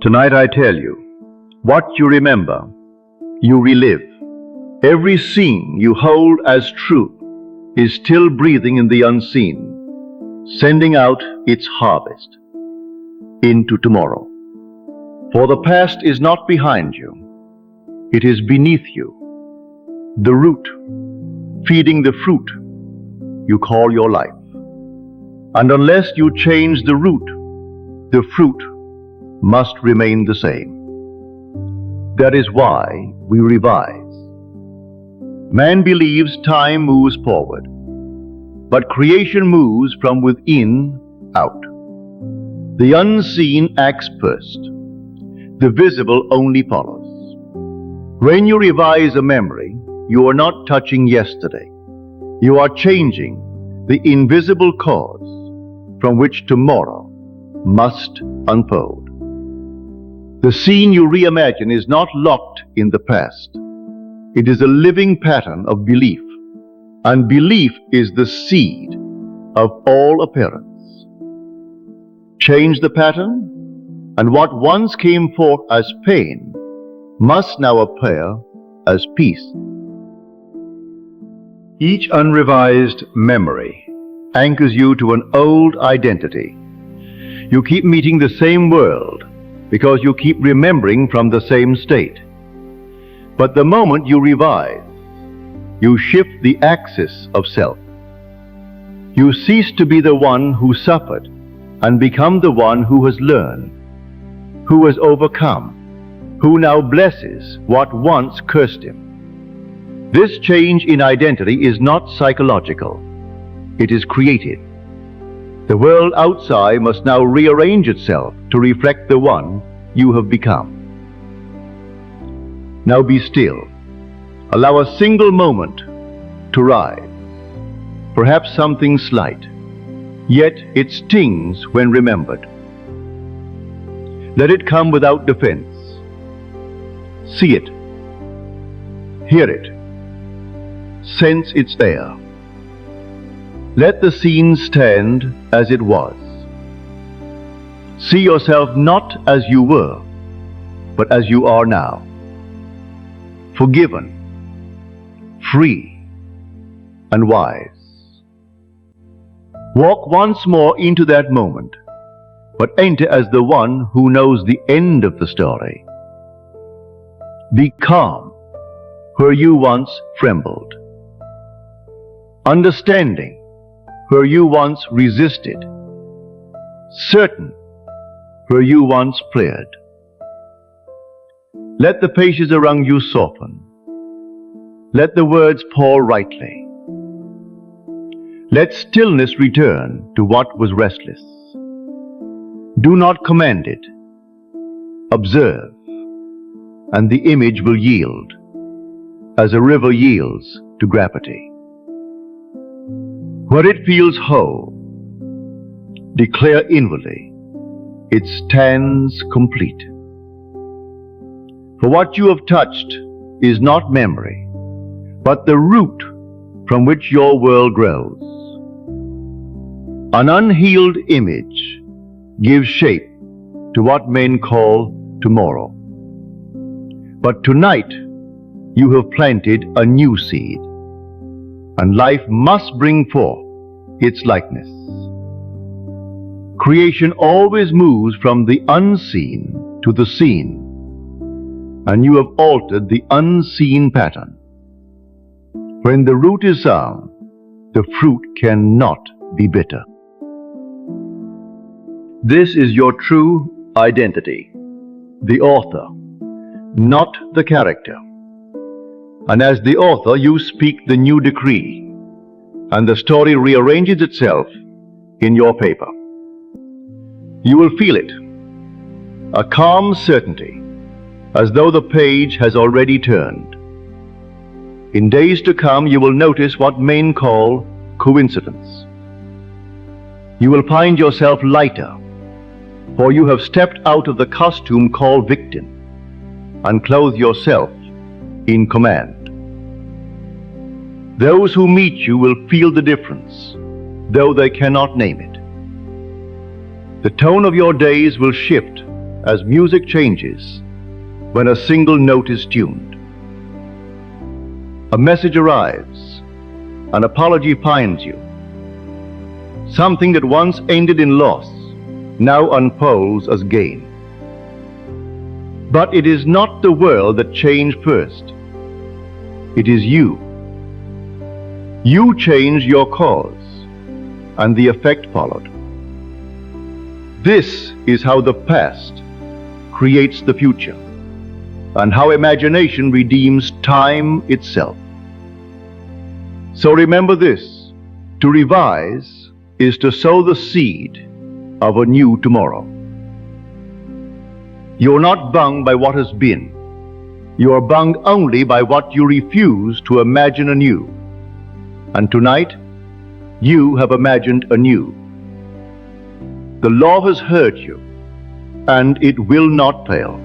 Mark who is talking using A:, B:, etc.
A: Tonight I tell you, what you remember, you relive. Every scene you hold as true is still breathing in the unseen, sending out its harvest into tomorrow. For the past is not behind you, it is beneath you, the root, feeding the fruit you call your life. And unless you change the root, the fruit must remain the same. That is why we revise. Man believes time moves forward, but creation moves from within out. The unseen acts first, the visible only follows. When you revise a memory, you are not touching yesterday. You are changing the invisible cause from which tomorrow must unfold. The scene you reimagine is not locked in the past. It is a living pattern of belief, and belief is the seed of all appearance. Change the pattern, and what once came forth as pain must now appear as peace. Each unrevised memory anchors you to an old identity. You keep meeting the same world because you keep remembering from the same state. But the moment you revise, you shift the axis of self. You cease to be the one who suffered and become the one who has learned, who has overcome, who now blesses what once cursed him. This change in identity is not psychological. It is creative. The world outside must now rearrange itself to reflect the one you have become. Now be still. Allow a single moment to rise. Perhaps something slight, yet it stings when remembered. Let it come without defense. See it. Hear it. Sense its air. Let the scene stand as it was. See yourself not as you were, but as you are now. Forgiven, free, and wise. Walk once more into that moment, but enter as the one who knows the end of the story. Be calm where you once trembled. Understanding where you once resisted, certain where you once fled. Let the pages around you soften. Let the words fall rightly. Let stillness return to what was restless. Do not command it. Observe, and the image will yield, as a river yields to gravity. Where it feels whole, declare inwardly, it stands complete. For what you have touched is not memory, but the root from which your world grows. An unhealed image gives shape to what men call tomorrow. But tonight you have planted a new seed, and life must bring forth its likeness. Creation always moves from the unseen to the seen, and you have altered the unseen pattern. When the root is sound, the fruit cannot be bitter. This is your true identity, the author, not the character. And as the author, you speak the new decree, and the story rearranges itself in your paper. You will feel it, a calm certainty, as though the page has already turned. In days to come, you will notice what men call coincidence. You will find yourself lighter, for you have stepped out of the costume called victim and clothed yourself in command. Those who meet you will feel the difference, though they cannot name it. The tone of your days will shift as music changes when a single note is tuned. A message arrives, an apology finds you. Something that once ended in loss now unfolds as gain. But it is not the world that changed first. It is you. You changed your cause, and the effect followed. This is how the past creates the future, and how imagination redeems time itself. So remember this: to revise is to sow the seed of a new tomorrow. You're not bound by what has been. You are bound only by what you refuse to imagine anew. And tonight, you have imagined anew. The law has heard you, and it will not fail.